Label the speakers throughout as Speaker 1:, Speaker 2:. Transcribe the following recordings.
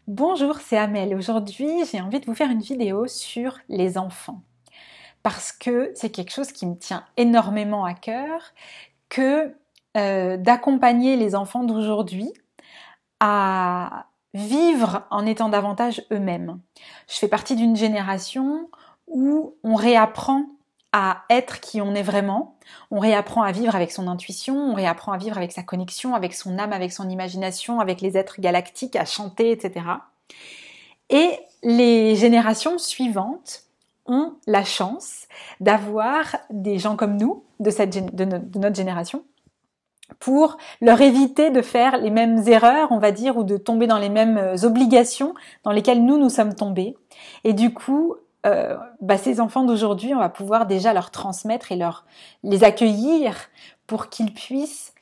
Speaker 1: Bonjour, c'est Amel. Aujourd'hui, j'ai envie de vous faire une vidéo sur les enfants. Parce que c'est quelque chose qui me tient énormément à cœur, que d'accompagner les enfants d'aujourd'hui à vivre en étant davantage eux-mêmes. Je fais partie d'une génération où on réapprend à être qui on est vraiment, on réapprend à vivre avec son intuition, on réapprend à vivre avec sa connexion, avec son âme, avec son imagination, avec les êtres galactiques, à chanter, etc. Et les générations suivantes ont la chance d'avoir des gens comme nous, de notre génération, pour leur éviter de faire les mêmes erreurs, on va dire, ou de tomber dans les mêmes obligations dans lesquelles nous sommes tombés. Et du coup, ces enfants d'aujourd'hui, on va pouvoir déjà leur transmettre et les accueillir pour qu'ils puissent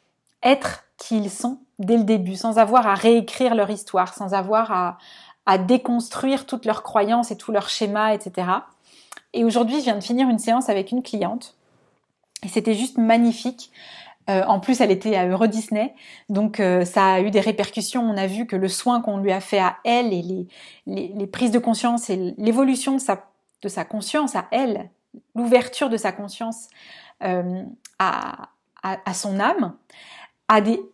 Speaker 1: être qui ils sont dès le début, sans avoir à réécrire leur histoire, sans avoir à déconstruire toutes leurs croyances et tous leurs schémas, etc. Et aujourd'hui, je viens de finir une séance avec une cliente et c'était juste magnifique. En plus, elle était à Euro Disney, donc ça a eu des répercussions. On a vu que le soin qu'on lui a fait à elle et les prises de conscience et l'évolution de sa conscience à elle, l'ouverture de sa conscience à son âme,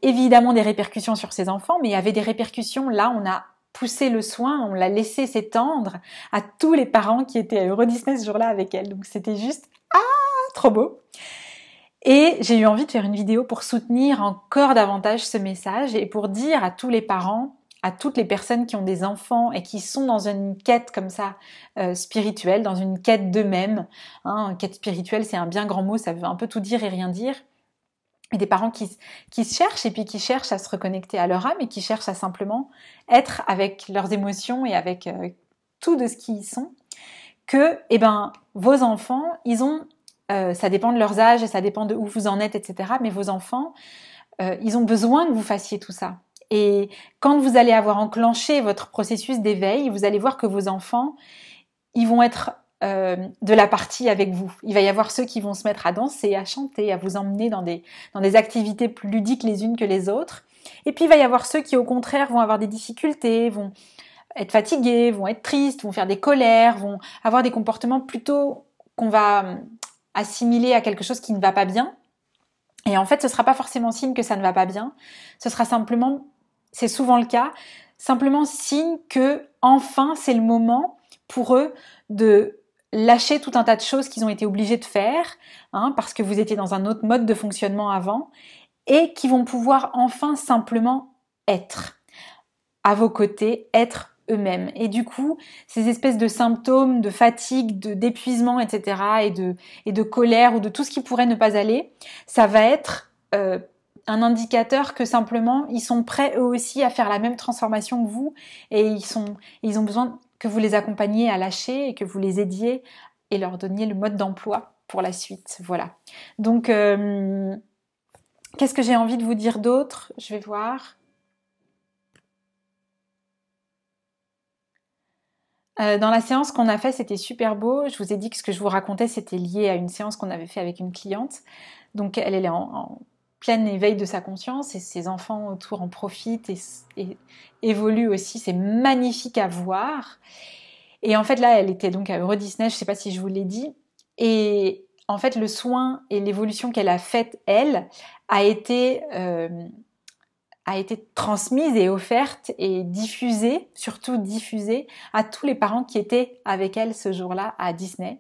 Speaker 1: évidemment des répercussions sur ses enfants, mais il y avait des répercussions. Là, on a poussé le soin, on l'a laissé s'étendre à tous les parents qui étaient à Euro Disney ce jour-là avec elle. Donc c'était juste trop beau. Et j'ai eu envie de faire une vidéo pour soutenir encore davantage ce message et pour dire à tous les parents, à toutes les personnes qui ont des enfants et qui sont dans une quête comme ça spirituelle, dans une quête d'eux-mêmes. Une quête spirituelle, c'est un bien grand mot, ça veut un peu tout dire et rien dire. Et des parents qui se cherchent et puis qui cherchent à se reconnecter à leur âme et qui cherchent à simplement être avec leurs émotions et avec tout de ce qu'ils sont. Que, vos enfants, ils ont ça dépend de leurs âges et ça dépend de où vous en êtes, etc. Mais vos enfants, ils ont besoin que vous fassiez tout ça. Et quand vous allez avoir enclenché votre processus d'éveil, vous allez voir que vos enfants, ils vont être de la partie avec vous. Il va y avoir ceux qui vont se mettre à danser, à chanter, à vous emmener dans des activités plus ludiques les unes que les autres. Et puis il va y avoir ceux qui, au contraire, vont avoir des difficultés, vont être fatigués, vont être tristes, vont faire des colères, vont avoir des comportements plutôt qu'on va assimiler à quelque chose qui ne va pas bien. Et en fait, ce sera pas forcément signe que ça ne va pas bien. Ce sera simplement, c'est souvent le cas, simplement signe que enfin c'est le moment pour eux de lâcher tout un tas de choses qu'ils ont été obligés de faire, parce que vous étiez dans un autre mode de fonctionnement avant, et qui vont pouvoir enfin simplement être à vos côtés, être eux-mêmes. Et du coup, ces espèces de symptômes de fatigue, d'épuisement, etc., et de colère ou de tout ce qui pourrait ne pas aller, ça va être un indicateur que simplement, ils sont prêts eux aussi à faire la même transformation que vous et ils ont besoin que vous les accompagniez à lâcher et que vous les aidiez et leur donniez le mode d'emploi pour la suite. Voilà. Donc, qu'est-ce que j'ai envie de vous dire d'autre ? Je vais voir. Dans la séance qu'on a fait, c'était super beau. Je vous ai dit que ce que je vous racontais, c'était lié à une séance qu'on avait fait avec une cliente. Donc, elle est en plein éveil de sa conscience et ses enfants autour en profitent et évoluent aussi. C'est magnifique à voir. Et en fait, là, elle était donc à Euro Disney, je ne sais pas si je vous l'ai dit. Et en fait, le soin et l'évolution qu'elle a faite, elle, a été transmise et offerte et diffusée, surtout diffusée, à tous les parents qui étaient avec elle ce jour-là à Disney.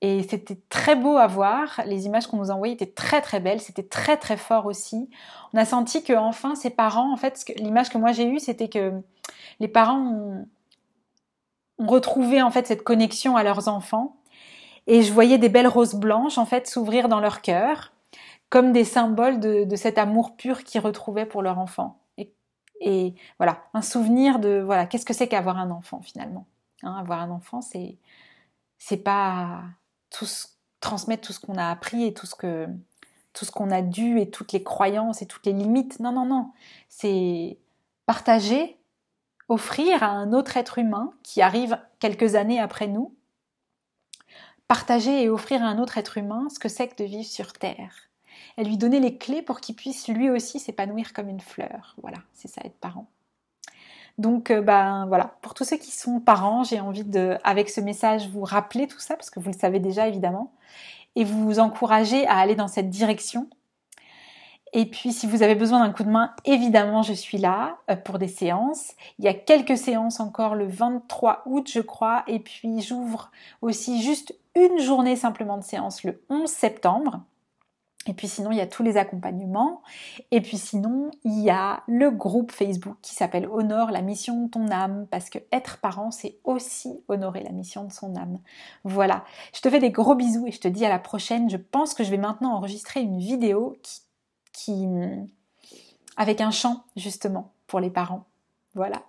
Speaker 1: Et c'était très beau à voir, les images qu'on nous envoyait étaient très très belles, c'était très très fort aussi. On a senti que enfin ces parents, en fait, l'image que moi j'ai eue, c'était que les parents ont retrouvé en fait cette connexion à leurs enfants. Et je voyais des belles roses blanches en fait s'ouvrir dans leur cœur, comme des symboles de cet amour pur qu'ils retrouvaient pour leur enfant. Et voilà, un souvenir de voilà, qu'est-ce que c'est qu'avoir un enfant finalement. Avoir un enfant, c'est pas transmettre tout ce qu'on a appris et tout ce qu'on a dû et toutes les croyances et toutes les limites. Non, non, non. C'est partager, offrir à un autre être humain qui arrive quelques années après nous, partager et offrir à un autre être humain ce que c'est que de vivre sur Terre. Et lui donner les clés pour qu'il puisse lui aussi s'épanouir comme une fleur. Voilà, c'est ça être parent. Donc ben voilà, pour tous ceux qui sont parents, j'ai envie de, avec ce message, vous rappeler tout ça, parce que vous le savez déjà évidemment, et vous encourager à aller dans cette direction. Et puis si vous avez besoin d'un coup de main, évidemment je suis là pour des séances. Il y a quelques séances encore le 23 août je crois, et puis j'ouvre aussi juste une journée simplement de séance le 11 septembre. Et puis sinon, il y a tous les accompagnements. Et puis sinon, il y a le groupe Facebook qui s'appelle Honore la mission de ton âme, parce que être parent, c'est aussi honorer la mission de son âme. Voilà. Je te fais des gros bisous et je te dis à la prochaine. Je pense que je vais maintenant enregistrer une vidéo qui avec un chant, justement, pour les parents. Voilà.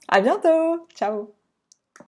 Speaker 1: À bientôt! Ciao!